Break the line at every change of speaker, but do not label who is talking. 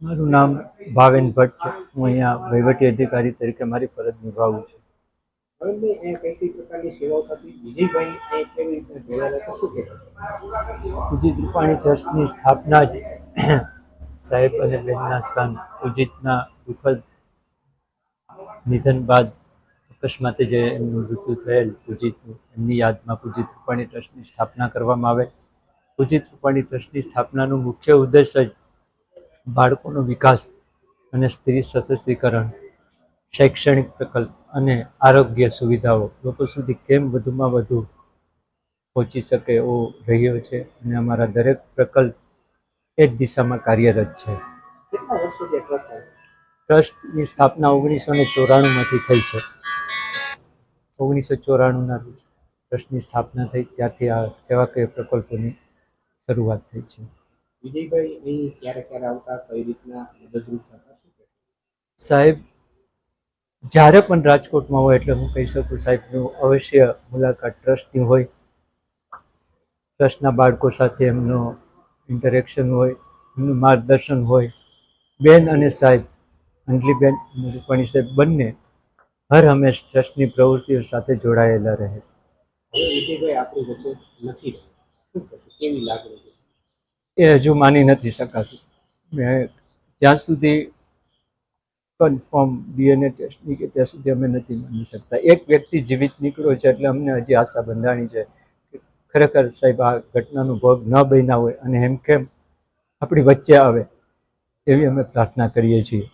મારું નામ ભાવેન ભટ્ટ છે. હું અહીંયા વહીવટી અધિકારી તરીકે મારી ફરજ નિભાવું છું.
ભાવેનભાઈ, કઈ કઈ પ્રકારની સેવાઓ થતી? વિજયભાઈ અહીં કેવી રીતે જોડાયેલા હતા, શું કહેશો?
ઉજિત રૂપાણી ટ્રસ્ટની સ્થાપના જ સાહેબ અને બહેનના સન ઉજિતના દુઃખદ નિધન બાદ અકસ્માતે જે એમનું મૃત્યુ થયેલ ઉજિતનું, એમની યાદમાં ઉજિત રૂપાણી ટ્રસ્ટની સ્થાપના કરવામાં આવે. ઉજિત રૂપાણી ટ્રસ્ટની સ્થાપનાનું મુખ્ય ઉદ્દેશ જ બાળકોનો વિકાસ અને સ્ત્રી સશક્તિકરણ, શૈક્ષણિક પ્રકલ્પ અને આરોગ્ય સુવિધાઓ લોકો સુધી કેમ વધુમાં વધુ પહોંચી શકે એવો રહ્યો છે અને અમારા દરેક પ્રકલ્પ એ જ દિશામાં કાર્યરત છે.
કેટલા વર્ષોથી ટ્રસ્ટ આવે?
ટ્રસ્ટની સ્થાપના 1994માંથી થઈ છે. 1994ના રોજ ટ્રસ્ટની સ્થાપના થઈ, ત્યારથી આ સેવાકીય પ્રકલ્પોની શરૂઆત થઈ છે.
વિજયભાઈ અહીં ક્યારે ક્યારે આવતા, કઈ રીતના મદદરૂપ થતા, શું કહેશો?
સાહેબ જ્યારે પણ રાજકોટમાં હોય એટલે હું કહી શકું સાહેબનું અવશ્ય મુલાકાત ટ્રસ્ટની હોય. ટ્રસ્ટના બાળકો સાથે એમનો ઇન્ટરેક્શન હોય, એમનું માર્ગદર્શન હોય. બેન અને સાહેબ અંજલીબેન અને રૂપાણી સાહેબ બંને હર હંમેશ ટ્રસ્ટની પ્રવૃત્તિઓ સાથે જોડાયેલા રહે.
હવે વિજયભાઈ આપણી વચ્ચે નથી રહ્યા, શું કહેશો? કેવી લાગણી છે?
એ હજુ માની નથી શકાતું. જ્યાં સુધી કન્ફર્મ DNA ટેસ્ટની કે ત્યાં સુધી અમે નથી માની શકતા. એક વ્યક્તિ જીવિત નીકળ્યો છે એટલે અમને હજી આશા બંધાણી છે કે ખરેખર સાહેબ આ ઘટનાનો ભોગ ન બન્યા હોય અને હેમખેમ આપણી વચ્ચે આવે એવી અમે પ્રાર્થના કરીએ છીએ.